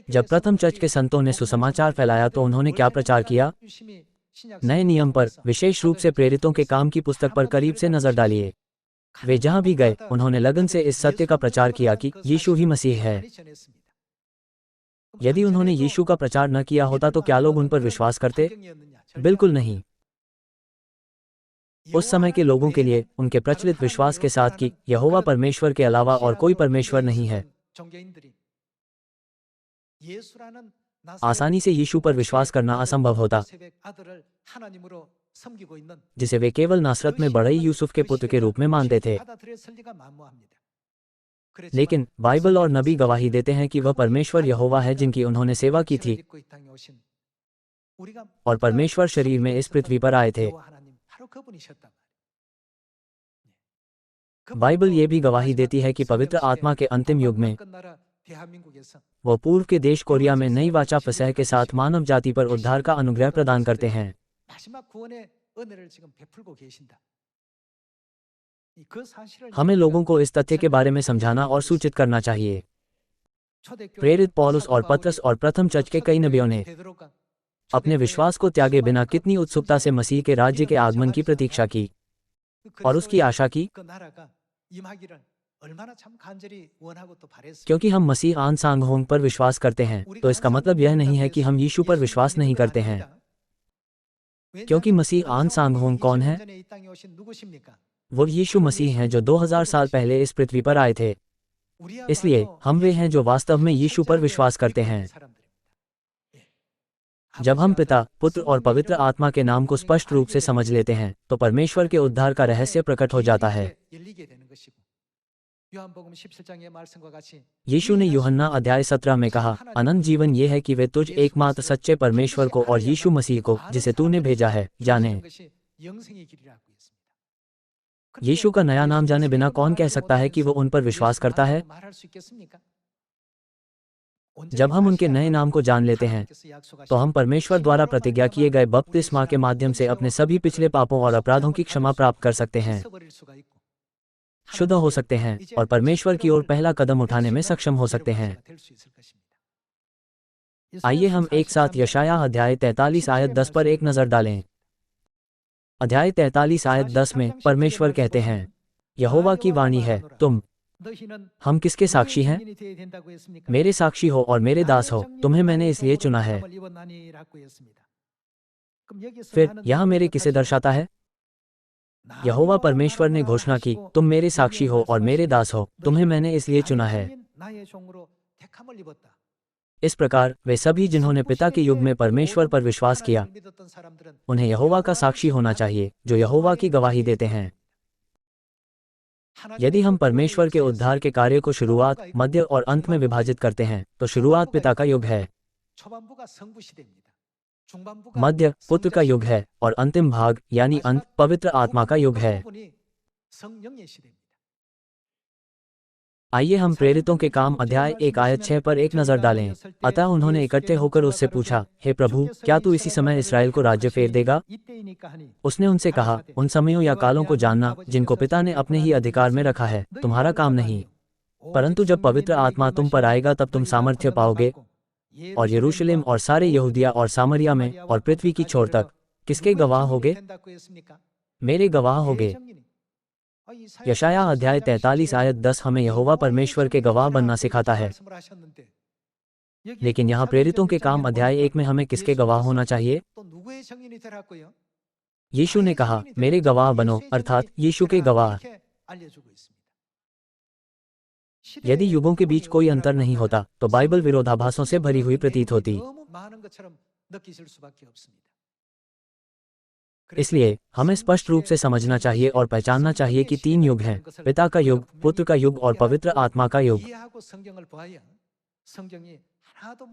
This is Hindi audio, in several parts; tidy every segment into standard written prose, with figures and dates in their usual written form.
जब प्रथम चर्च के संतों ने सुसमाचार फैलाया तो उन्होंने क्या प्रचार किया? नए नियम पर, विशेष रूप से प्रेरितों के काम की पुस्तक पर करीब से नजर डालिए। वे जहां भी गए, उन्होंने लगन से इस सत्य का प्रचार किया कि यीशु ही मसीह है। यदि उन्होंने यीशु का प्रचार न किया होता तो क्या लोग उन पर विश्वास करते? बिल्कुल नहीं। उस समय के लोगों के लिए उनके प्रचलित विश्वास के साथ कि यहोवा परमेश्वर के अलावा और कोई परमेश्वर नहीं है, आसानी से यीशु पर विश्वास करना असंभव होता, जिसे वे केवल नासरत में बढ़ई यूसुफ के पुत्र के रूप में मानते थे। लेकिन बाइबल और नबी गवाही देते हैं कि वह परमेश्वर यहोवा है जिनकी उन्होंने सेवा की थी, और परमेश्वर शरीर में इस पृथ्वी पर आए थे। बाइबल ये भी गवाही देती है कि पवित्र आत्मा के अंतिम युग में वो पूर्व के देश कोरिया में नई वाचा फसह के साथ मानव जाति पर उद्धार का अनुग्रह प्रदान करते हैं। हमें लोगों को इस तथ्य के बारे में समझाना और सूचित करना चाहिए। प्रेरित पौलुस और पतरस और प्रथम चर्च के कई नबियों ने अपने विश्वास को त्यागे बिना कितनी उत्सुकता से मसीह के राज्य के आगमन की प्रतीक्षा की और उसकी आशा की। क्योंकि हम मसीह आन सांग होंग पर विश्वास करते हैं, तो इसका मतलब यह नहीं है कि हम यीशु पर विश्वास नहीं करते हैं। क्योंकि मसीह आन सांग होंग कौन है? वो यीशु मसीह हैं जो 2000 साल पहले इस पृथ्वी पर आए थे। इसलिए हम वे हैं जो वास्तव में यीशु पर विश्वास करते हैं। जब हम पिता, पुत्र और पवित्र आत्मा के नाम को स्पष्ट रूप से समझ लेते हैं, तो परमेश्वर के उद्धार का रहस्य प्रकट हो जाता है। यीशु ने यूहन्ना अध्याय 17 में कहा, अनंत जीवन ये है कि वे तुझ एकमात्र सच्चे परमेश्वर को और यीशु मसीह को, जिसे तूने भेजा है, जाने। यीशु का नया नाम जाने बिना कौन कह सकता है कि वो उन पर विश्वास करता है? जब हम उनके नए नाम को जान लेते हैं, तो हम परमेश्वर द्वारा प्रतिज्ञा किए गए बपतिस्मा के माध्यम से अपने सभी पिछले पापों और अपराधों की क्षमा प्राप्त कर सकते हैं, शुद्ध हो सकते हैं और परमेश्वर की ओर पहला कदम उठाने में सक्षम हो सकते हैं। आइए हम एक साथ यशाया अध्याय 43 आयत 10 पर एक नजर डालें। अध्याय 43 आयत 10 में परमेश्वर कहते हैं, यहोवा की वाणी है, तुम हम किसके साक्षी हैं? मेरे साक्षी हो और मेरे दास हो, तुम्हें मैंने इसलिए चुना है। फिर यहाँ मेरे किसे दर्शाता है? यहोवा परमेश्वर ने घोषणा की, तुम मेरे साक्षी हो और मेरे दास हो, तुम्हें मैंने इसलिए चुना है। इस प्रकार वे सभी जिन्होंने पिता के युग में परमेश्वर पर विश्वास किया, उन्हें यहोवा का साक्षी होना चाहिए, जो यहोवा की गवाही देते हैं। यदि हम परमेश्वर के उद्धार के कार्य को शुरुआत, मध्य और अंत में विभाजित करते हैं, तो शुरुआत पिता का युग है, मध्य पुत्र का युग है और अंतिम भाग यानी अंत पवित्र आत्मा का युग है। आइए हम प्रेरितों के काम अध्याय 1 आयत 6 पर एक नजर डालें। अतः उन्होंने इकट्ठे होकर उससे पूछा, हे प्रभु, क्या तू इसी समय इसराइल को राज्य फेर देगा? उसने उनसे कहा, उन समयों या कालों को जानना जिनको पिता ने अपने ही अधिकार में रखा है, तुम्हारा काम नहीं। परंतु जब पवित्र आत्मा तुम पर आएगा तब तुम सामर्थ्य पाओगे, और यरूशलेम और सारे यहूदिया और सामरिया में और पृथ्वी की छोर तक किसके गवाह होगे? मेरे गवाह होगे। यशाया अध्याय 43 आयत 10 हमें यहोवा परमेश्वर के गवाह बनना सिखाता है। लेकिन यहाँ प्रेरितों के काम अध्याय 1 में हमें किसके गवाह होना चाहिए? यीशु ने कहा, मेरे गवाह बनो, अर्थात यीशु के गवाह। यदि युगों के बीच कोई अंतर नहीं होता, तो बाइबल विरोधाभासों से भरी हुई प्रतीत होती। इसलिए हमें स्पष्ट रूप से समझना चाहिए और पहचानना चाहिए कि 3 युग हैं, पिता का युग, पुत्र का युग और पवित्र आत्मा का युग।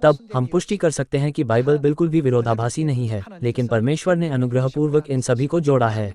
तब हम पुष्टि कर सकते हैं कि बाइबल बिल्कुल भी विरोधाभासी नहीं है, लेकिन परमेश्वर ने अनुग्रहपूर्वक इन सभी को जोड़ा है।